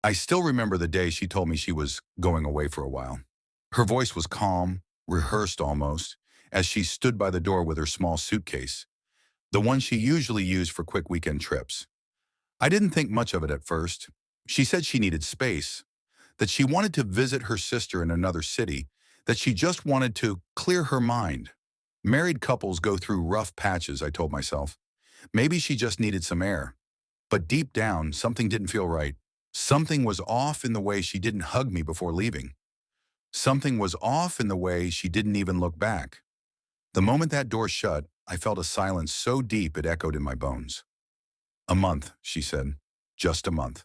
I still remember the day she told me she was going away for a while. Her voice was calm, rehearsed almost, as she stood by the door with her small suitcase, the one she usually used for quick weekend trips. I didn't think much of it at first. She said she needed space, that she wanted to visit her sister in another city, that she just wanted to clear her mind. Married couples go through rough patches, I told myself. Maybe she just needed some air. But deep down, something didn't feel right. Something was off in the way she didn't hug me before leaving. Something was off in the way she didn't even look back. The moment that door shut, I felt a silence so deep it echoed in my bones. A month, she said. Just a month.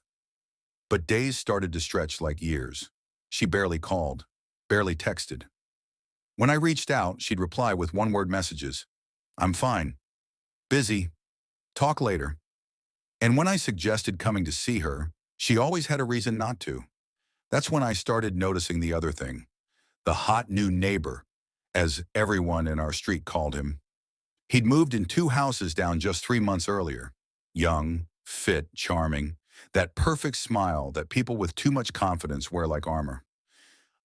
But days started to stretch like years. She barely called, barely texted. When I reached out, she'd reply with one-word messages. I'm fine. Busy. Talk later. And when I suggested coming to see her, she always had a reason not to. That's when I started noticing the other thing. The hot new neighbor, as everyone in our street called him. He'd moved in 2 houses down just 3 months earlier. Young, fit, charming. That perfect smile that people with too much confidence wear like armor.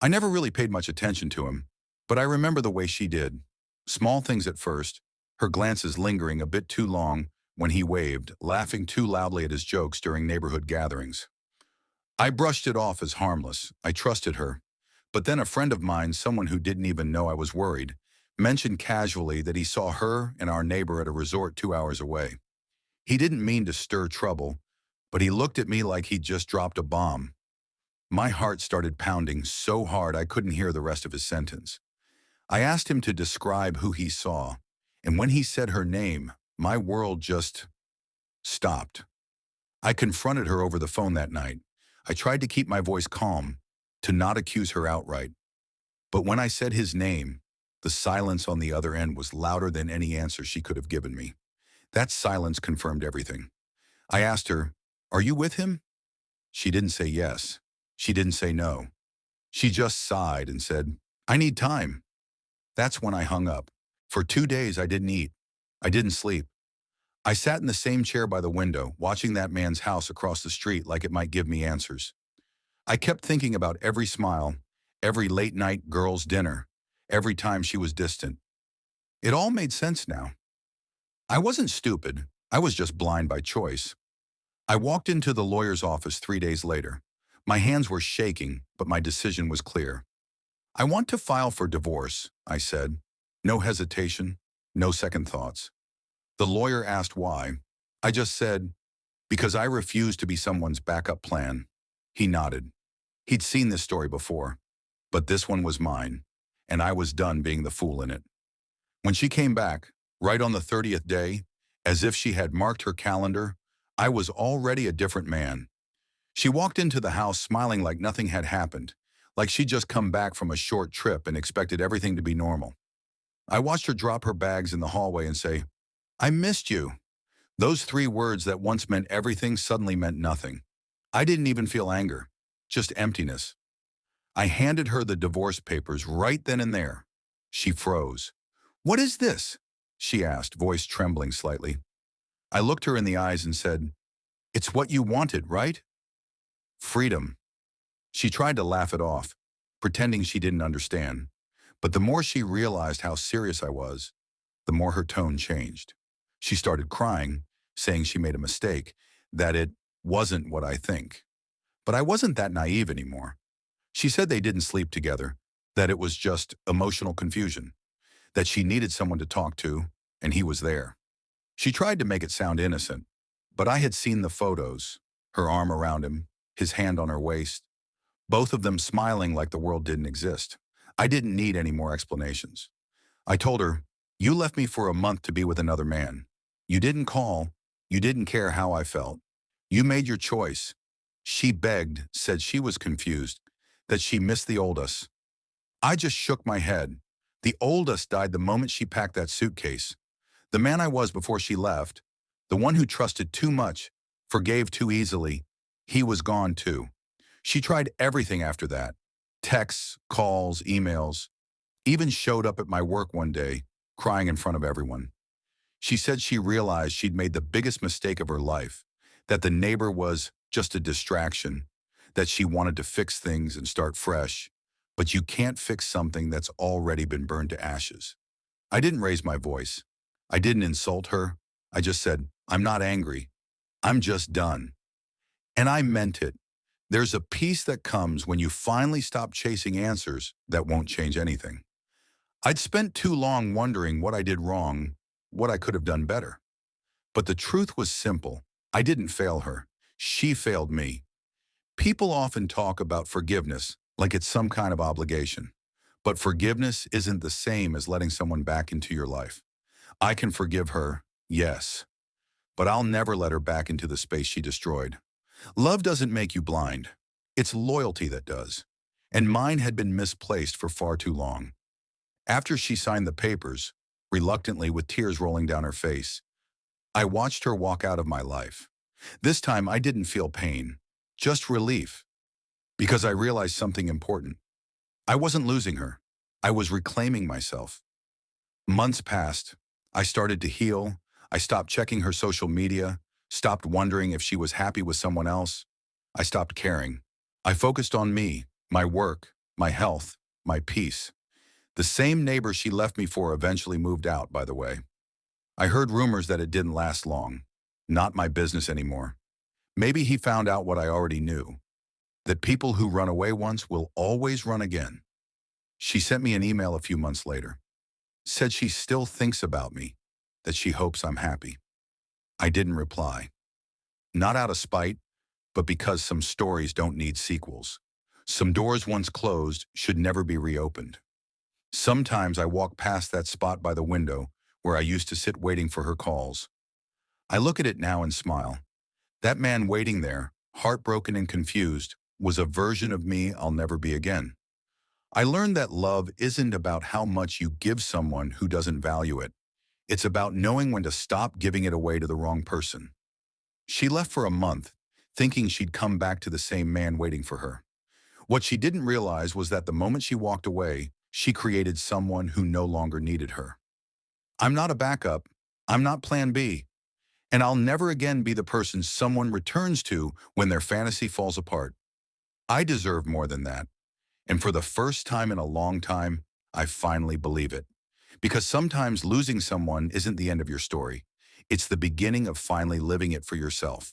I never really paid much attention to him, but I remember the way she did. Small things at first, her glances lingering a bit too long when he waved, laughing too loudly at his jokes during neighborhood gatherings. I brushed it off as harmless. I trusted her. But then a friend of mine, someone who didn't even know I was worried, mentioned casually that he saw her and our neighbor at a resort 2 hours away. He didn't mean to stir trouble, but he looked at me like he'd just dropped a bomb. My heart started pounding so hard I couldn't hear the rest of his sentence. I asked him to describe who he saw, and when he said her name, my world just stopped. I confronted her over the phone that night. I tried to keep my voice calm, to not accuse her outright. But when I said his name, the silence on the other end was louder than any answer she could have given me. That silence confirmed everything. I asked her, "Are you with him?" She didn't say yes. She didn't say no. She just sighed and said, "I need time." That's when I hung up. For 2 days I didn't eat. I didn't sleep. I sat in the same chair by the window, watching that man's house across the street like it might give me answers. I kept thinking about every smile, every late-night girls' dinner, every time she was distant. It all made sense now. I wasn't stupid. I was just blind by choice. I walked into the lawyer's office 3 days later. My hands were shaking, but my decision was clear. I want to file for divorce, I said. No hesitation, no second thoughts. The lawyer asked why. I just said, because I refuse to be someone's backup plan. He nodded. He'd seen this story before, but this one was mine, and I was done being the fool in it. When she came back, right on the 30th day, as if she had marked her calendar, I was already a different man. She walked into the house smiling like nothing had happened, like she'd just come back from a short trip and expected everything to be normal. I watched her drop her bags in the hallway and say, "I missed you." Those 3 words that once meant everything suddenly meant nothing. I didn't even feel anger, just emptiness. I handed her the divorce papers right then and there. She froze. "What is this?" she asked, voice trembling slightly. I looked her in the eyes and said, "It's what you wanted, right?" Freedom. She tried to laugh it off, pretending she didn't understand. But the more she realized how serious I was, the more her tone changed. She started crying, saying she made a mistake, that it wasn't what I think. But I wasn't that naive anymore. She said they didn't sleep together, that it was just emotional confusion, that she needed someone to talk to, and he was there. She tried to make it sound innocent, but I had seen the photos, her arm around him, his hand on her waist, both of them smiling like the world didn't exist. I didn't need any more explanations. I told her, "You left me for a month to be with another man. You didn't call. You didn't care how I felt. You made your choice." She begged, said she was confused, that she missed the old us. I just shook my head. The old us died the moment she packed that suitcase. The man I was before she left, the one who trusted too much, forgave too easily, he was gone too. She tried everything after that. Texts, calls, emails, even showed up at my work one day, crying in front of everyone. She said she realized she'd made the biggest mistake of her life, that the neighbor was just a distraction, that she wanted to fix things and start fresh, but you can't fix something that's already been burned to ashes. I didn't raise my voice. I didn't insult her. I just said, I'm not angry. I'm just done. And I meant it. There's a peace that comes when you finally stop chasing answers that won't change anything. I'd spent too long wondering what I did wrong, what I could have done better. But the truth was simple. I didn't fail her. She failed me. People often talk about forgiveness like it's some kind of obligation. But forgiveness isn't the same as letting someone back into your life. I can forgive her, yes, but I'll never let her back into the space she destroyed. Love doesn't make you blind. It's loyalty that does. And mine had been misplaced for far too long. After she signed the papers, reluctantly with tears rolling down her face, I watched her walk out of my life. This time I didn't feel pain, just relief, because I realized something important. I wasn't losing her. I was reclaiming myself. Months passed. I started to heal. I stopped checking her social media, stopped wondering if she was happy with someone else. I stopped caring. I focused on me, my work, my health, my peace. The same neighbor she left me for eventually moved out, by the way. I heard rumors that it didn't last long. Not my business anymore. Maybe he found out what I already knew, that people who run away once will always run again. She sent me an email a few months later. Said she still thinks about me, that she hopes I'm happy. I didn't reply. Not out of spite, but because some stories don't need sequels. Some doors once closed should never be reopened. Sometimes I walk past that spot by the window where I used to sit waiting for her calls. I look at it now and smile. That man waiting there, heartbroken and confused, was a version of me I'll never be again. I learned that love isn't about how much you give someone who doesn't value it. It's about knowing when to stop giving it away to the wrong person. She left for a month, thinking she'd come back to the same man waiting for her. What she didn't realize was that the moment she walked away, she created someone who no longer needed her. I'm not a backup. I'm not plan B. And I'll never again be the person someone returns to when their fantasy falls apart. I deserve more than that. And for the first time in a long time, I finally believe it. Because sometimes losing someone isn't the end of your story. It's the beginning of finally living it for yourself.